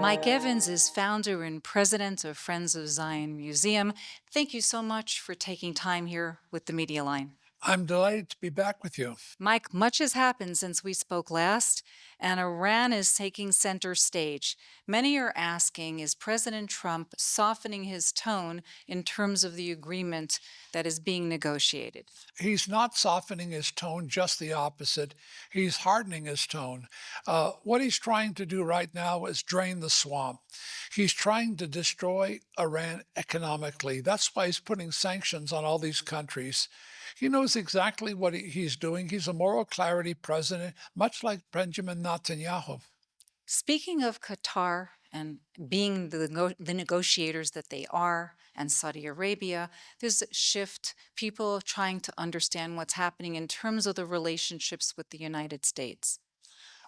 Mike Evans is founder and president of Friends of Zion Museum. Thank you so much for taking time here with the Media Line. I'm delighted to be back with you. Mike, much has happened since we spoke last, and Iran is taking center stage. Many are asking, is President Trump softening his tone in terms of the agreement that is being negotiated? He's not softening his tone, just the opposite. He's hardening his tone. What he's trying to do right now is drain the swamp. He's trying to destroy Iran economically. That's why he's putting sanctions on all these countries. He knows exactly what he's doing. He's a moral clarity president, much like Benjamin Netanyahu. Speaking of Qatar and being the negotiators that they are, and Saudi Arabia, there's a shift. People are trying to understand what's happening in terms of the relationships with the United States.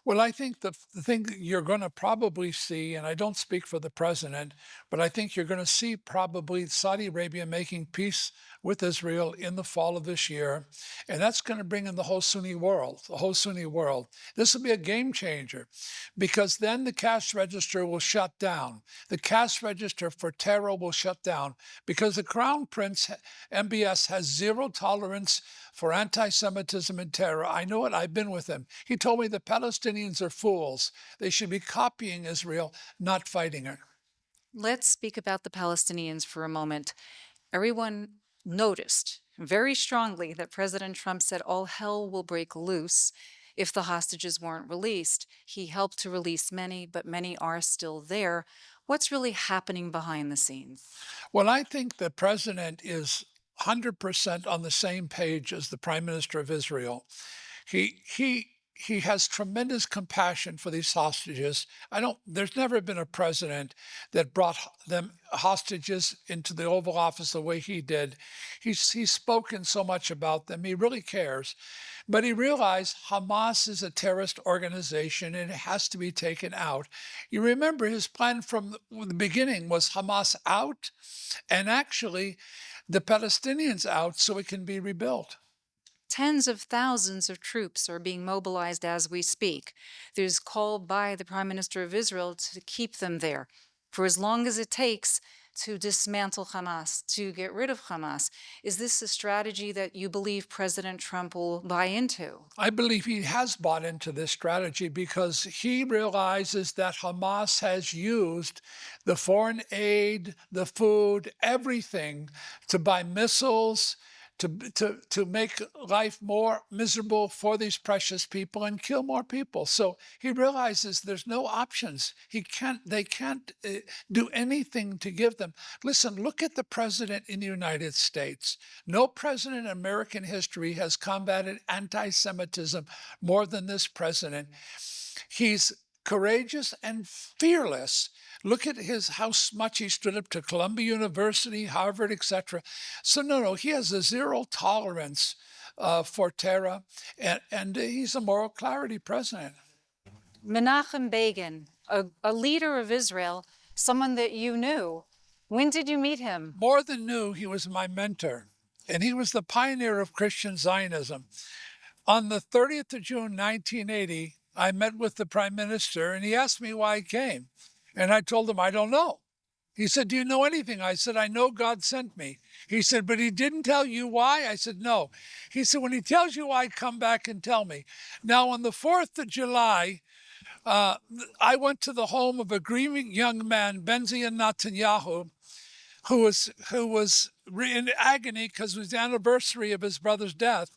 Well, I think the thing that you're going to probably see, and I don't speak for the president, but I think you're going to see probably Saudi Arabia making peace with Israel in the fall of this year. And that's going to bring in the whole Sunni world, This will be a game changer because then the cash register will shut down. The cash register for terror will shut down because the Crown Prince, MBS, has zero tolerance for anti-Semitism and terror. I know it. I've been with him. He told me the Palestinians are fools. They should be copying Israel, not fighting her. Let's speak about the Palestinians for a moment. Everyone noticed very strongly that President Trump said all hell will break loose if the hostages weren't released. He helped to release many, but many are still there. What's really happening behind the scenes? Well, I think the president is 100% on the same page as the Prime Minister of Israel. He has tremendous compassion for these hostages. There's never been a president that brought them hostages into the Oval Office the way he did. He's spoken so much about them. He really cares. But he realized Hamas is a terrorist organization and it has to be taken out. You remember his plan from the beginning was Hamas out and actually the Palestinians out so it can be rebuilt. Tens of thousands of troops are being mobilized as we speak. There's call by the Prime Minister of Israel to keep them there for as long as it takes to dismantle Hamas, to get rid of Hamas. Is this a strategy that you believe President Trump will buy into? I believe he has bought into this strategy because he realizes that Hamas has used the foreign aid, the food, everything to buy missiles, to make life more miserable for these precious people and kill more people. So he realizes there's no options. They can't do anything to give them. Listen, look at the president in the United States. No president in American history has combated anti-Semitism more than this president. He's courageous and fearless. Look at how much he stood up to Columbia University, Harvard, etc. So no, he has a zero tolerance for terror, and he's a moral clarity president. Menachem Begin, a leader of Israel, someone that you knew. When did you meet him? More than knew, he was my mentor, and he was the pioneer of Christian Zionism. On the 30th of June, 1980, I met with the Prime Minister, and he asked me why I came. And I told him, I don't know. He said, do you know anything? I said, I know God sent me. He said, but he didn't tell you why? I said, no. He said, when he tells you why, come back and tell me. Now, on the 4th of July, I went to the home of a grieving young man, Benjamin Netanyahu, who was in agony because it was the anniversary of his brother's death.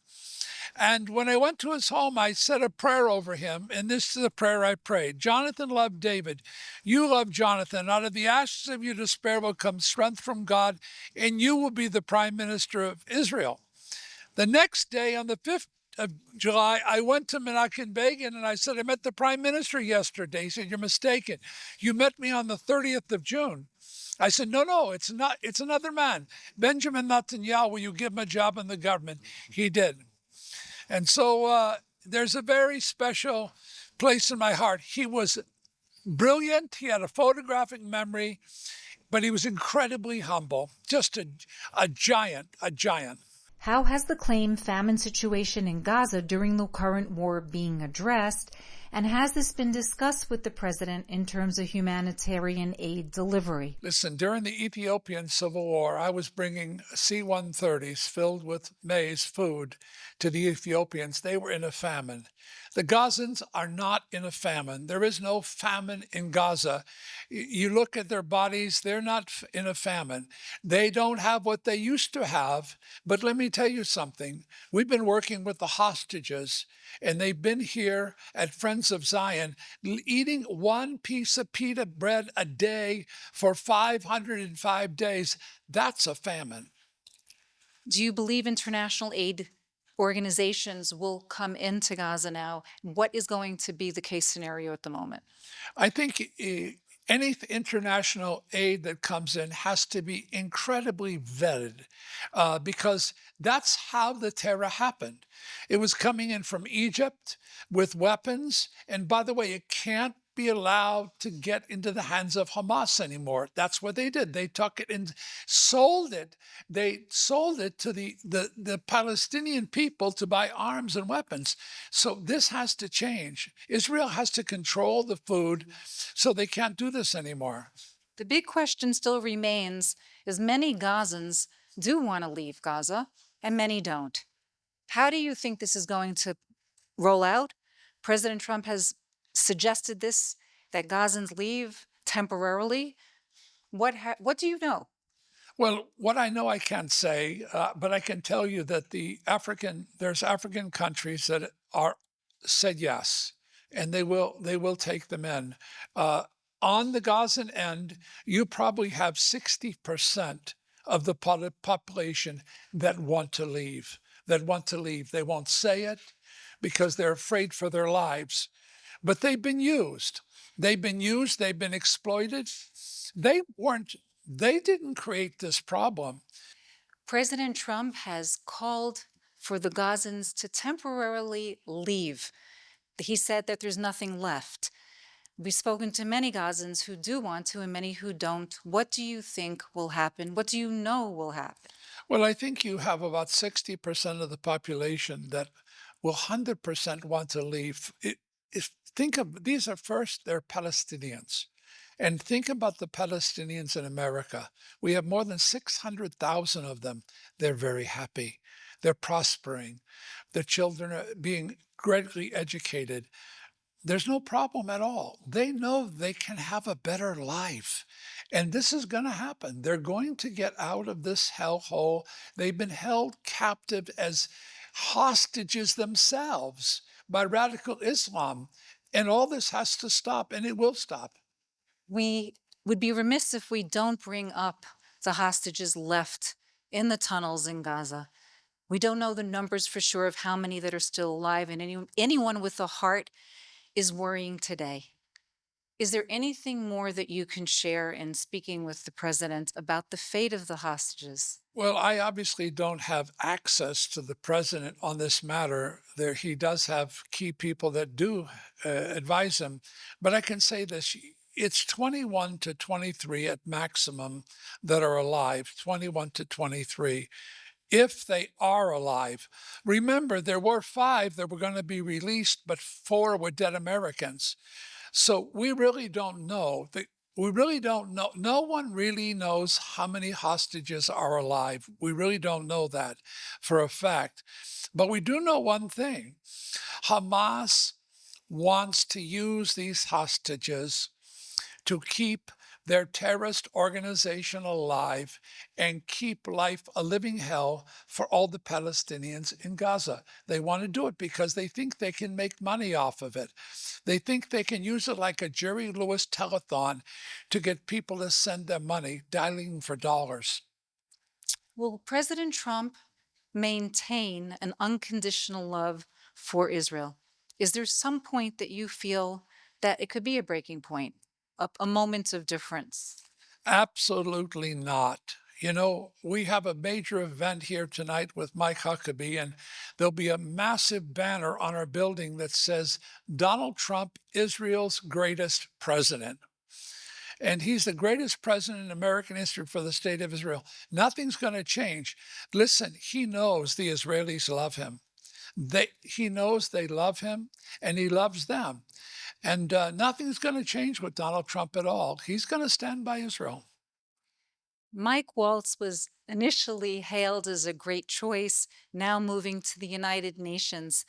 And when I went to his home, I said a prayer over him, and this is the prayer I prayed. Jonathan loved David. You love Jonathan. Out of the ashes of your despair will come strength from God, and you will be the Prime Minister of Israel. The next day, on the 5th of July, I went to Menachem Begin, and I said, I met the Prime Minister yesterday. He said, you're mistaken. You met me on the 30th of June. I said, no, it's not. It's another man. Benjamin Netanyahu, will you give him a job in the government? He did. And so there's a very special place in my heart. He was brilliant. He had a photographic memory, but he was incredibly humble, just a giant. How has the claimed famine situation in Gaza during the current war being addressed? And has this been discussed with the president in terms of humanitarian aid delivery? Listen, during the Ethiopian Civil War, I was bringing C-130s filled with maize food to the Ethiopians. They were in a famine. The Gazans are not in a famine. There is no famine in Gaza. You look at their bodies, they're not in a famine. They don't have what they used to have. But let me tell you something. We've been working with the hostages, and they've been here at Friends of Zion eating one piece of pita bread a day for 505 days. That's a famine. Do you believe international aid organizations will come into Gaza now? What is going to be the case scenario at the moment? I think any international aid that comes in has to be incredibly vetted because that's how the terror happened. It was coming in from Egypt with weapons. And by the way, it can't be allowed to get into the hands of Hamas anymore. That's what they did. They took it and sold it. They sold it to the Palestinian people to buy arms and weapons. So this has to change. Israel has to control the food so they can't do this anymore. The big question still remains is many Gazans do want to leave Gaza and many don't. How do you think this is going to roll out? President Trump has suggested this, that Gazans leave temporarily. What do you know? Well, what I know I can't say, but I can tell you that there's African countries that are said yes, and they will take them in. On the Gazan end, you probably have 60% of the population that want to leave. They won't say it because they're afraid for their lives. But they've been used. They've been exploited. They didn't create this problem. President Trump has called for the Gazans to temporarily leave. He said that there's nothing left. We've spoken to many Gazans who do want to and many who don't. What do you think will happen? What do you know will happen? Well, I think you have about 60% of the population that will 100% want to leave. Think of these are first, they're Palestinians. And think about the Palestinians in America. We have more than 600,000 of them. They're very happy. They're prospering. Their children are being greatly educated. There's no problem at all. They know they can have a better life. And this is going to happen. They're going to get out of this hellhole. They've been held captive as hostages themselves by radical Islam. And all this has to stop, and it will stop. We would be remiss if we don't bring up the hostages left in the tunnels in Gaza. We don't know the numbers for sure of how many that are still alive, and anyone with a heart is worrying today. Is there anything more that you can share in speaking with the president about the fate of the hostages? Well, I obviously don't have access to the president on this matter. He does have key people that do advise him. But I can say this, it's 21 to 23 at maximum that are alive, 21 to 23. If they are alive. Remember, there were 5 that were going to be released, but 4 were dead Americans. So we really don't know. We really don't know. No one really knows how many hostages are alive. We really don't know that for a fact. But we do know one thing. Hamas wants to use these hostages to keep their terrorist organization alive and keep life a living hell for all the Palestinians in Gaza. They want to do it because they think they can make money off of it. They think they can use it like a Jerry Lewis telethon to get people to send them money, dialing for dollars. Will President Trump maintain an unconditional love for Israel? Is there some point that you feel that it could be a breaking point, a moment of difference? Absolutely not. You know, we have a major event here tonight with Mike Huckabee, and there'll be a massive banner on our building that says, Donald Trump, Israel's greatest president. And he's the greatest president in American history for the state of Israel. Nothing's going to change. Listen, he knows the Israelis love him. He knows they love him and he loves them. And nothing's going to change with Donald Trump at all. He's going to stand by Israel. Mike Waltz was initially hailed as a great choice, now moving to the United Nations.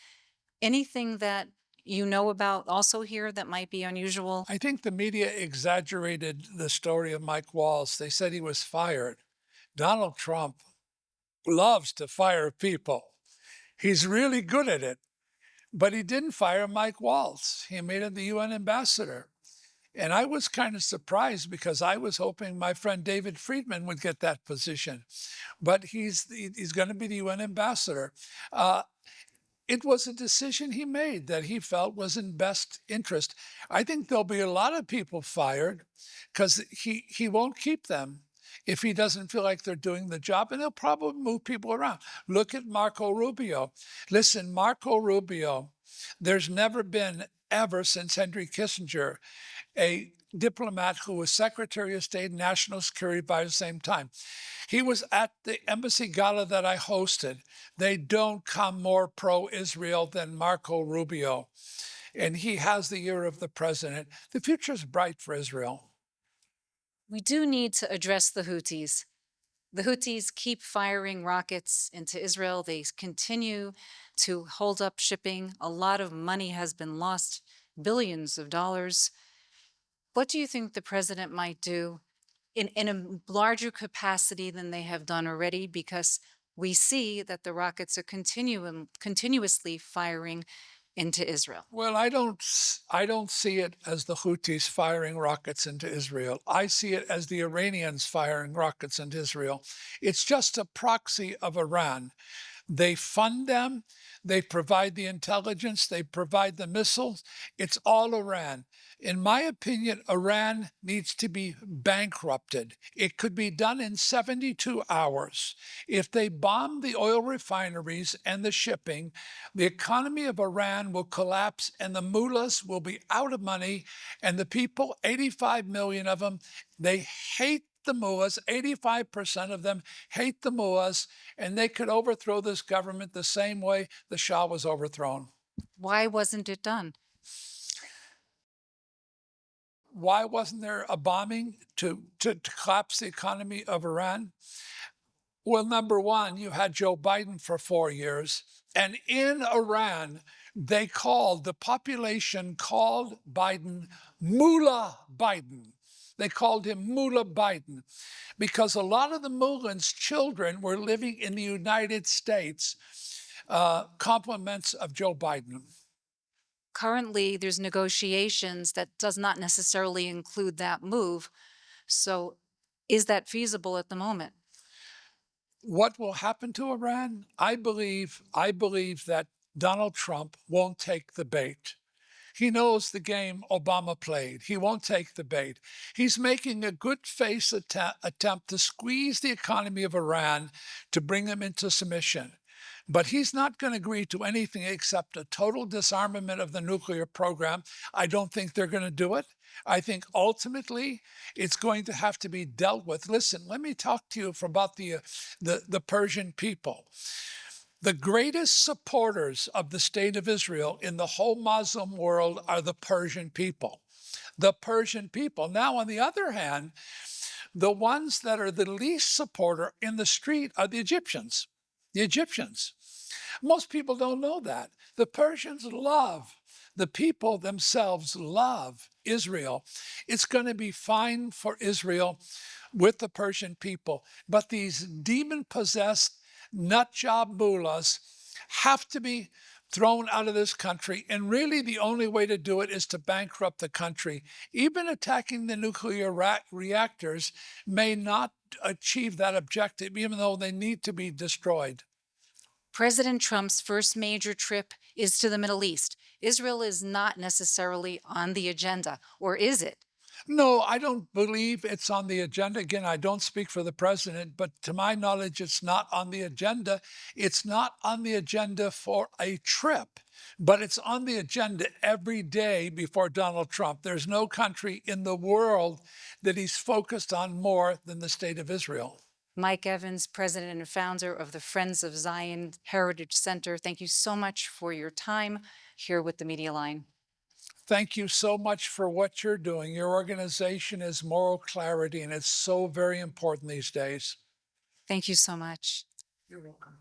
Anything that you know about also here that might be unusual? I think the media exaggerated the story of Mike Waltz. They said he was fired. Donald Trump loves to fire people. He's really good at it. But he didn't fire Mike Waltz. He made him the UN ambassador. And I was kind of surprised because I was hoping my friend David Friedman would get that position. But he's going to be the UN ambassador. It was a decision he made that he felt was in best interest. I think there'll be a lot of people fired because he won't keep them if he doesn't feel like they're doing the job, and he'll probably move people around. Look at Marco Rubio. Listen, Marco Rubio, there's never been ever since Henry Kissinger a diplomat who was Secretary of State and National Security by the same time. He was at the embassy gala that I hosted. They don't come more pro-Israel than Marco Rubio. And he has the ear of the president. The future is bright for Israel. We do need to address the Houthis. The Houthis keep firing rockets into Israel. They continue to hold up shipping. A lot of money has been lost, billions of dollars. What do you think the president might do in a larger capacity than they have done already? Because we see that the rockets are continuously firing into Israel. Well, I don't see it as the Houthis firing rockets into Israel. I see it as the Iranians firing rockets into Israel. It's just a proxy of Iran. They fund them, they provide the intelligence, they provide the missiles. It's all Iran. In my opinion, Iran needs to be bankrupted. It could be done in 72 hours. If they bomb the oil refineries and the shipping, the economy of Iran will collapse and the mullahs will be out of money. And the people, 85 million of them, they hate the mullahs. 85% of them hate the mullahs, and they could overthrow this government the same way the Shah was overthrown. Why wasn't it done? Why wasn't there a bombing to collapse the economy of Iran? Well, number one, you had Joe Biden for 4 years, and in Iran, the population called Biden Mullah Biden. They called him Mullah Biden because a lot of the mullahs' children were living in the United States, compliments of Joe Biden. Currently, there's negotiations that does not necessarily include that move. So is that feasible at the moment? What will happen to Iran? I believe that Donald Trump won't take the bait. He knows the game Obama played. He won't take the bait. He's making a good face attempt to squeeze the economy of Iran to bring them into submission. But he's not going to agree to anything except a total disarmament of the nuclear program. I don't think they're going to do it. I think ultimately it's going to have to be dealt with. Listen, let me talk to you about the Persian people. The greatest supporters of the state of Israel in the whole Muslim world are the Persian people. The Persian people. Now, on the other hand, the ones that are the least supporter in the street are the Egyptians. The Egyptians. Most people don't know that. The Persians love, the people themselves love Israel. It's going to be fine for Israel with the Persian people. But these demon-possessed nut job mullahs have to be thrown out of this country. And really the only way to do it is to bankrupt the country. Even attacking the nuclear reactors may not achieve that objective, even though they need to be destroyed. President Trump's first major trip is to the Middle East. Israel is not necessarily on the agenda, or is it? No, I don't believe it's on the agenda. Again, I don't speak for the president, but to my knowledge, it's not on the agenda. It's not on the agenda for a trip, but it's on the agenda every day before Donald Trump. There's no country in the world that he's focused on more than the state of Israel. Mike Evans, president and founder of the Friends of Zion Heritage Center, thank you so much for your time here with the Media Line. Thank you so much for what you're doing. Your organization is Moral Clarity, and it's so very important these days. Thank you so much. You're welcome.